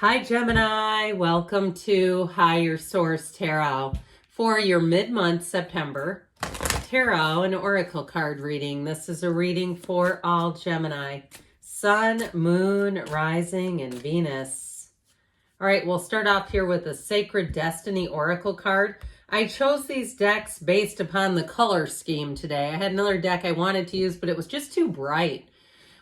Hi, Gemini. Welcome to Higher Source Tarot for your mid-month September tarot and oracle card reading. This is a reading for all Gemini, Sun, Moon, Rising, and Venus. All right, we'll start off here with the Sacred Destiny Oracle card. I chose these decks based upon the color scheme today. I had another deck I wanted to use, but it was just too bright.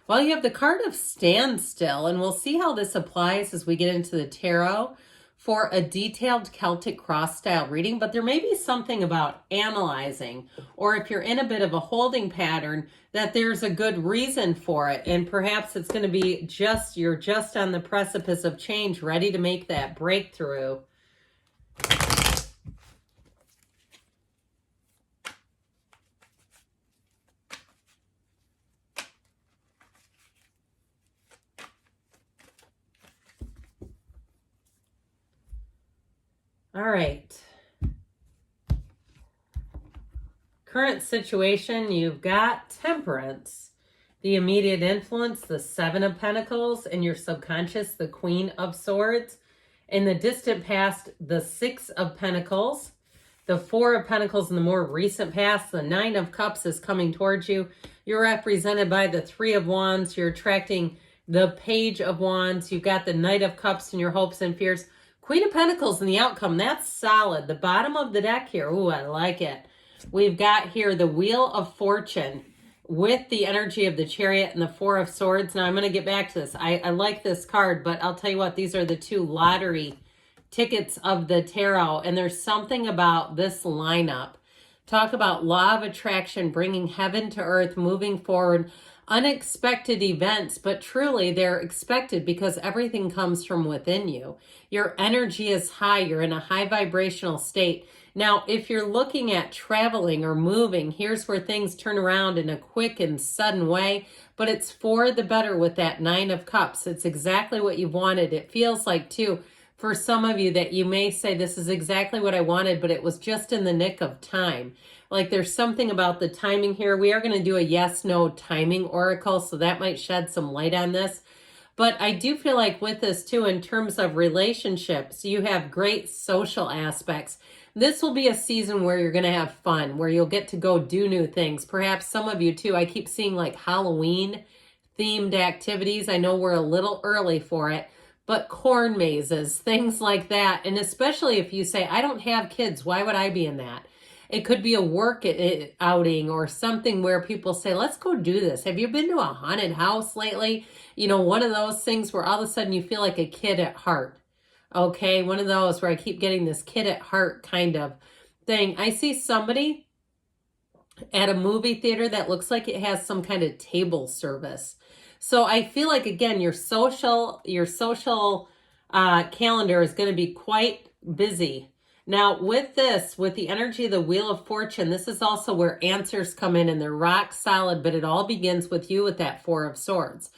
Well, you have the card of standstill, and we'll see how this applies as we get into the tarot for a detailed Celtic cross style reading, but there may be something about analyzing, or if you're in a bit of a holding pattern, that there's a good reason for it, and perhaps it's going to be you're just on the precipice of change, ready to make that breakthrough. All right. Current situation, you've got Temperance, the immediate influence, the Seven of Pentacles, in your subconscious, the Queen of Swords. In the distant past, the Six of Pentacles, the Four of Pentacles in the more recent past, the Nine of Cups is coming towards you. You're represented by the Three of Wands. You're attracting the Page of Wands. You've got the Knight of Cups in your hopes and fears. Queen of Pentacles in the outcome, that's solid. The bottom of the deck here, ooh, I like it. We've got here the Wheel of Fortune with the energy of the Chariot and the Four of Swords. Now, I'm going to get back to this. I like this card, but I'll tell you what, these are the two lottery tickets of the tarot, and there's something about this lineup. Talk about law of attraction, bringing heaven to earth, moving forward, unexpected events, but truly they're expected because everything comes from within you. Your energy is high. You're in a high vibrational state. Now, if you're looking at traveling or moving, here's where things turn around in a quick and sudden way, but it's for the better with that Nine of Cups. It's exactly what you wanted. It feels like, too, for some of you that you may say, this is exactly what I wanted, but it was just in the nick of time. Like there's something about the timing here. We are going to do a yes-no timing oracle, so that might shed some light on this. But I do feel like with this, too, in terms of relationships, you have great social aspects. This will be a season where you're going to have fun, where you'll get to go do new things. Perhaps some of you, too, I keep seeing like Halloween-themed activities. I know we're a little early for it, but corn mazes, things like that. And especially if you say, I don't have kids, why would I be in that? It could be a work outing or something where people say, let's go do this. Have you been to a haunted house lately? You know, one of those things where all of a sudden you feel like a kid at heart. Okay, one of those where I keep getting this kid at heart kind of thing. I see somebody at a movie theater that looks like it has some kind of table service. So I feel like, again, your social calendar is going to be quite busy. Now, with this, with the energy of the Wheel of Fortune, this is also where answers come in and they're rock solid, but it all begins with you with that Four of Swords.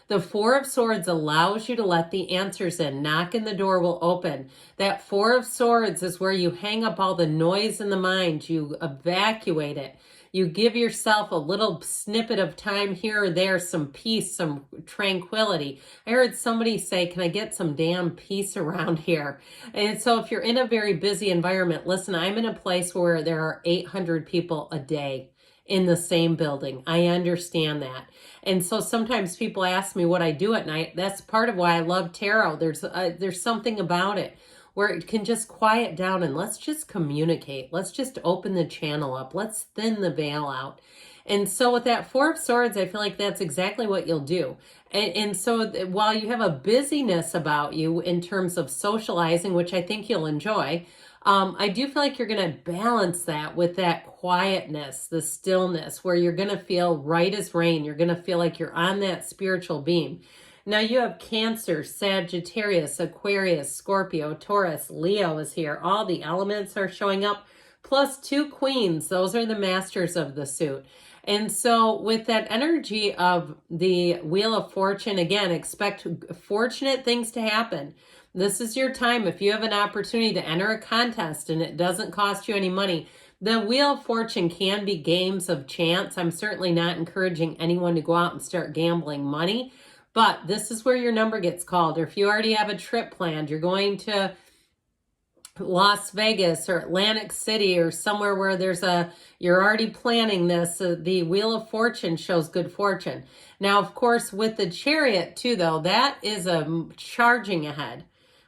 The Four of Swords allows you to let the answers in. Knock and the door will open. That Four of Swords is where you hang up all the noise in the mind. You evacuate it. You give yourself a little snippet of time here or there, some peace, some tranquility. I heard somebody say, can I get some damn peace around here? And so if you're in a very busy environment, listen, I'm in a place where there are 800 people a day in the same building. I understand that. And so sometimes people ask me what I do at night. That's part of why I love tarot. There's something about it where it can just quiet down and let's just communicate. Let's just open the channel up. Let's thin the veil out. And so with that Four of Swords, I feel like that's exactly what you'll do. And so while you have a busyness about you in terms of socializing, which I think you'll enjoy, I do feel like you're going to balance that with that quietness, the stillness, where you're going to feel right as rain. You're going to feel like you're on that spiritual beam. Now you have Cancer, Sagittarius, Aquarius, Scorpio, Taurus, Leo is here. All the elements are showing up, plus two queens. Those are the masters of the suit. And so with that energy of the Wheel of Fortune, again, expect fortunate things to happen. This is your time. If you have an opportunity to enter a contest and it doesn't cost you any money, the Wheel of Fortune can be games of chance. I'm certainly not encouraging anyone to go out and start gambling money, But this is where your number gets called. Or if you already have a trip planned, you're going to Las Vegas or Atlantic City or somewhere where you're already planning this. The Wheel of Fortune shows good fortune. Now, of course, with the Chariot too, though, that is a charging ahead.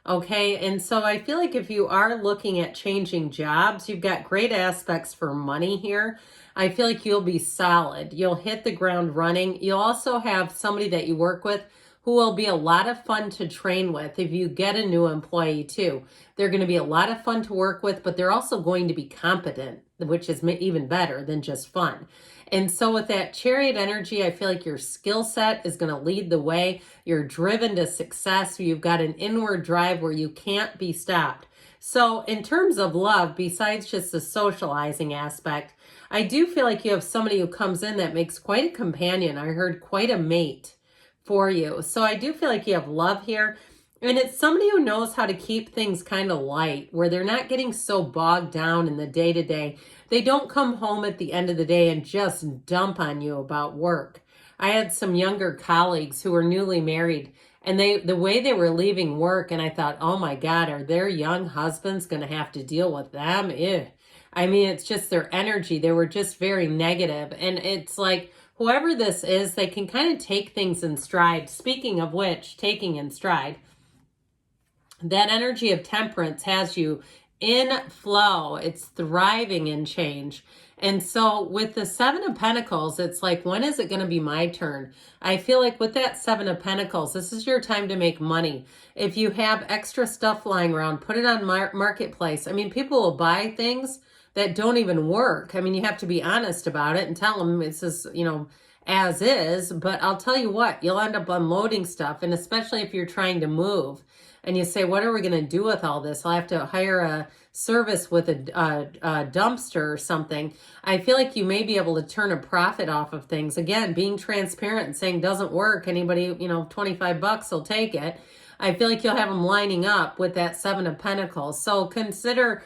Okay. And so I feel like if you are looking at changing jobs, you've got great aspects for money here. I feel like you'll be solid. You'll hit the ground running. You'll also have somebody that you work with who will be a lot of fun to train with if you get a new employee too. They're going to be a lot of fun to work with, but they're also going to be competent, which is even better than just fun. And so with that Chariot energy, I feel like your skill set is going to lead the way. You're driven to success. You've got an inward drive where you can't be stopped. So in terms of love, besides just the socializing aspect, I do feel like you have somebody who comes in that makes quite a companion. I heard quite a mate for you. So I do feel like you have love here. And it's somebody who knows how to keep things kind of light, where they're not getting so bogged down in the day-to-day. They don't come home at the end of the day and just dump on you about work. I had some younger colleagues who were newly married, and the way they were leaving work, and I thought, oh my God, are their young husbands going to have to deal with them? Ew. I mean, it's just their energy. They were just very negative. And it's like, whoever this is, they can kind of take things in stride. Speaking of which, taking in stride, that energy of temperance has you in flow. It's thriving in change. And so with the Seven of Pentacles, it's like, when is it going to be my turn? I feel like with that Seven of Pentacles, this is your time to make money. If you have extra stuff lying around, put it on Marketplace. I mean, people will buy things that don't even work. I mean, you have to be honest about it and tell them it's just, as is. But I'll tell you what, you'll end up unloading stuff. And especially if you're trying to move and you say, what are we going to do with all this? I'll have to hire a service with a dumpster or something. I feel like you may be able to turn a profit off of things. Again, being transparent and saying doesn't work. Anybody, $25 will take it. I feel like you'll have them lining up with that Seven of Pentacles. So consider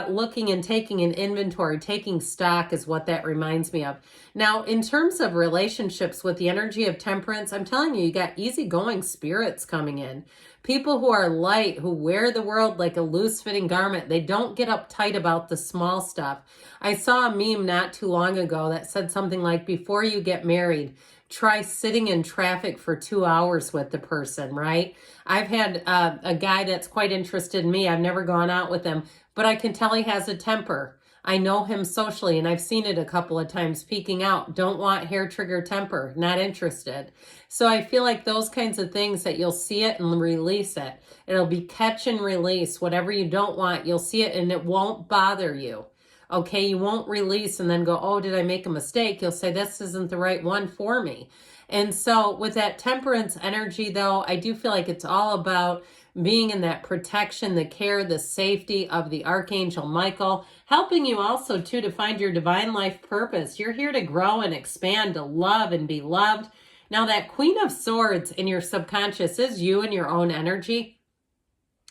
looking and taking an inventory, taking stock is what that reminds me of. Now, in terms of relationships with the energy of temperance, I'm telling you, you got easygoing spirits coming in. People who are light, who wear the world like a loose-fitting garment. They don't get uptight about the small stuff. I saw a meme not too long ago that said something like, before you get married, try sitting in traffic for 2 hours with the person, right? I've had a guy that's quite interested in me. I've never gone out with him, but I can tell he has a temper. I know him socially, and I've seen it a couple of times peeking out. Don't want hair trigger temper, not interested. So I feel like those kinds of things that you'll see it and release it. It'll be catch and release. Whatever you don't want, you'll see it and it won't bother you. Okay, you won't release and then go, oh, did I make a mistake? You'll say, this isn't the right one for me. And so with that temperance energy, though, I do feel like it's all about being in that protection, the care, the safety of the Archangel Michael, helping you also, too, to find your divine life purpose. You're here to grow and expand, to love and be loved. Now, that Queen of Swords in your subconscious is you and your own energy.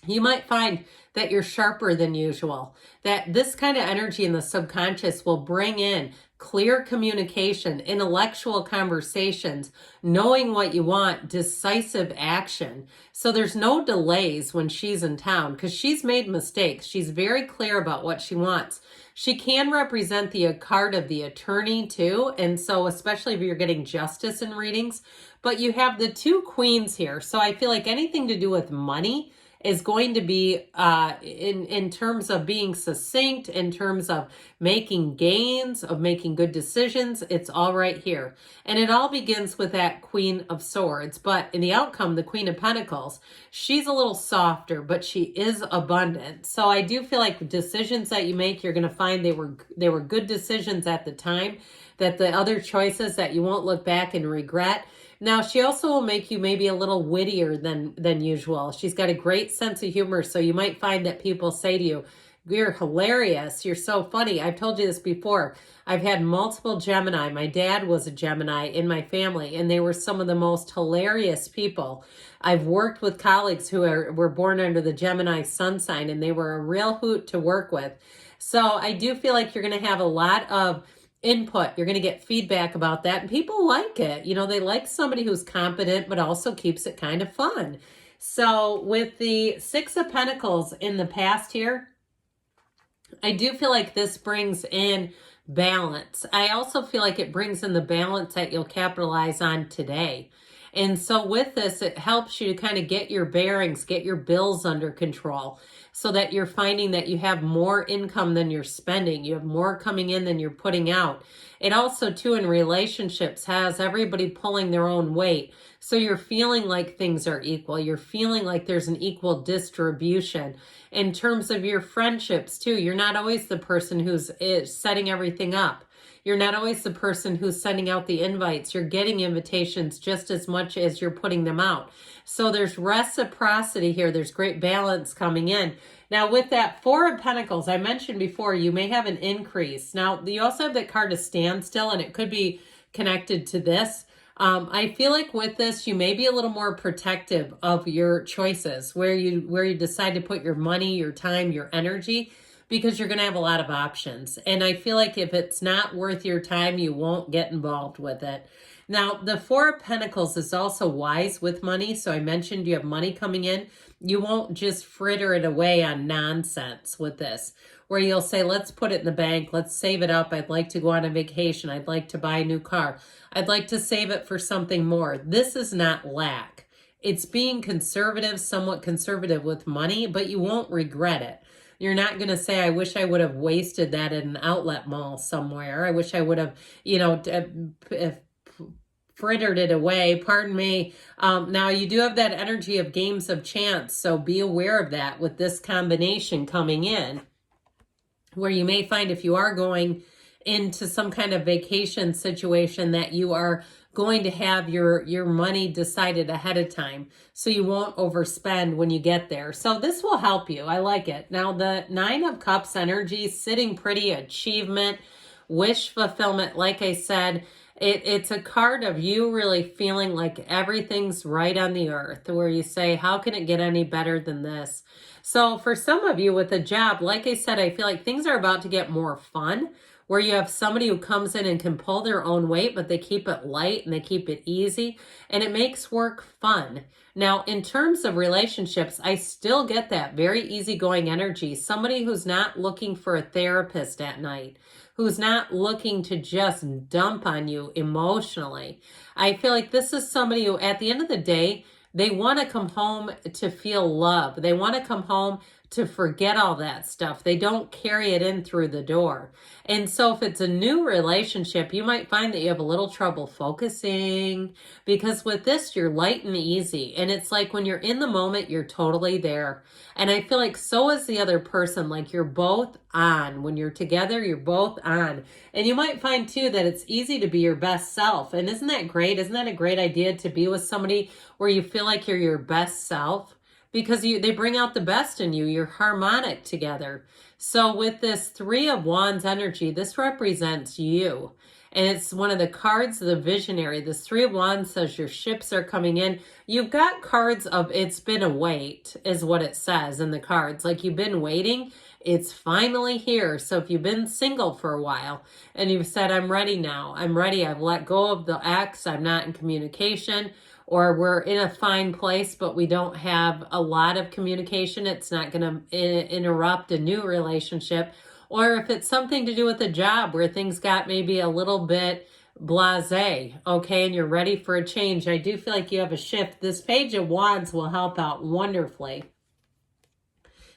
You might find that you're sharper than usual, that this kind of energy in the subconscious will bring in clear communication, intellectual conversations, knowing what you want, decisive action. So there's no delays when she's in town because she's made mistakes. She's very clear about what she wants. She can represent the card of the attorney too. And so especially if you're getting justice in readings, but you have the two queens here. So I feel like anything to do with money is going to be in terms of being succinct, in terms of making gains, of making good decisions. It's all right here. And it all begins with that Queen of Swords. But in the outcome, the Queen of Pentacles, she's a little softer, but she is abundant. So I do feel like decisions that you make, you're going to find they were good decisions at the time, that the other choices that you won't look back and regret. Now, she also will make you maybe a little wittier than usual. She's got a great sense of humor, so you might find that people say to you, you're hilarious, you're so funny. I've told you this before. I've had multiple Gemini. My dad was a Gemini in my family, and they were some of the most hilarious people. I've worked with colleagues who were born under the Gemini sun sign, and they were a real hoot to work with. So I do feel like you're going to have a lot of input. You're going to get feedback about that. And people like it. You know, they like somebody who's competent, but also keeps it kind of fun. So with the Six of Pentacles in the past here, I do feel like this brings in balance. I also feel like it brings in the balance that you'll capitalize on today. And so with this, it helps you to kind of get your bearings, get your bills under control so that you're finding that you have more income than you're spending. You have more coming in than you're putting out. It also, too, in relationships has everybody pulling their own weight. So you're feeling like things are equal. You're feeling like there's an equal distribution. In terms of your friendships, too, you're not always the person who's setting everything up. You're not always the person who's sending out the invites. You're getting invitations just as much as you're putting them out. So there's reciprocity here. There's great balance coming in. Now with that Four of Pentacles, I mentioned before, you may have an increase. Now you also have that card of standstill, and it could be connected to this. I feel like with this, you may be a little more protective of your choices, where you decide to put your money, your time, your energy, because you're going to have a lot of options. And I feel like if it's not worth your time, you won't get involved with it. Now, the Four of Pentacles is also wise with money. So I mentioned you have money coming in. You won't just fritter it away on nonsense with this, where you'll say, let's put it in the bank. Let's save it up. I'd like to go on a vacation. I'd like to buy a new car. I'd like to save it for something more. This is not lack. It's being conservative, somewhat conservative with money, but you won't regret it. You're not going to say, I wish I would have wasted that at an outlet mall somewhere. I wish I would have, frittered it away. Pardon me. Now, you do have that energy of games of chance, so be aware of that with this combination coming in, where you may find if you are going into some kind of vacation situation that you are going to have your money decided ahead of time, so you won't overspend when you get there. So this will help you. I like it. Now the Nine of Cups energy, sitting pretty, achievement, wish fulfillment. Like I said, it's a card of you really feeling like everything's right on the earth, where you say, how can it get any better than this? So for some of you with a job, like I said, I feel like things are about to get more fun, where you have somebody who comes in and can pull their own weight, but they keep it light and they keep it easy, and it makes work fun. Now, in terms of relationships, I still get that very easygoing energy. Somebody who's not looking for a therapist at night, who's not looking to just dump on you emotionally. I feel like this is somebody who, at the end of the day, they want to come home to feel love. They want to come home to forget all that stuff. They don't carry it in through the door. And so if it's a new relationship, you might find that you have a little trouble focusing, because with this, you're light and easy. And it's like when you're in the moment, you're totally there. And I feel like so is the other person, like you're both on. When you're together, you're both on. And you might find too that it's easy to be your best self. And isn't that great? Isn't that a great idea, to be with somebody where you feel like you're your best self? Because they bring out the best in you. You're harmonic together. So with this Three of Wands energy, this represents you. And it's one of the cards of the visionary. This Three of Wands says your ships are coming in. You've got cards of it's been a wait, is what it says in the cards. Like you've been waiting. It's finally here. So if you've been single for a while and you've said, I'm ready now. I'm ready. I've let go of the ex. I'm not in communication. Or we're in a fine place, but we don't have a lot of communication. It's not going to interrupt a new relationship. Or if it's something to do with a job where things got maybe a little bit blasé, okay, and you're ready for a change. I do feel like you have a shift. This Page of Wands will help out wonderfully.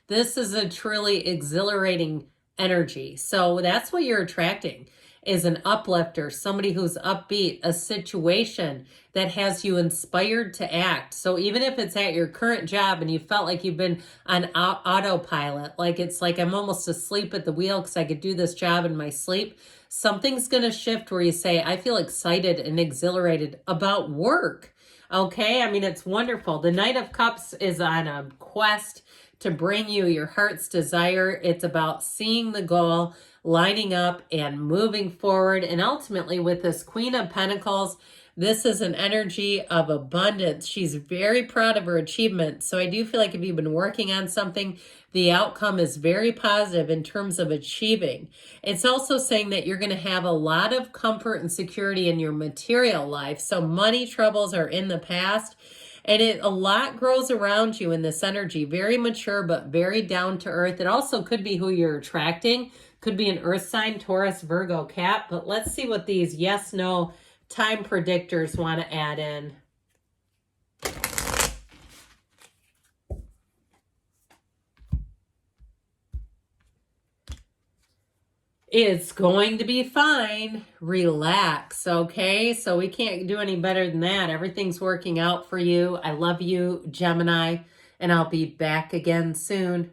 This is a truly exhilarating energy. So that's what you're attracting, is an uplifter, somebody who's upbeat, a situation that has you inspired to act. So even if it's at your current job and you felt like you've been on autopilot, like it's like I'm almost asleep at the wheel because I could do this job in my sleep, something's going to shift where you say, I feel excited and exhilarated about work. Okay, I mean, it's wonderful. The Knight of Cups is on a quest to bring you your heart's desire. It's about seeing the goal, lining up and moving forward. And ultimately with this Queen of Pentacles, This is an energy of abundance. She's very proud of her achievements. So I do feel like if you've been working on something, the outcome is very positive in terms of achieving. It's also saying that you're going to have a lot of comfort and security in your material life. So money troubles are in the past. And a lot grows around you in this energy. Very mature, but very down to earth. It also could be who you're attracting. Could be an earth sign, Taurus, Virgo, Cap. But let's see what these yes, no time predictors want to add in. It's going to be fine. Relax, okay? So we can't do any better than that. Everything's working out for you. I love you, Gemini, and I'll be back again soon.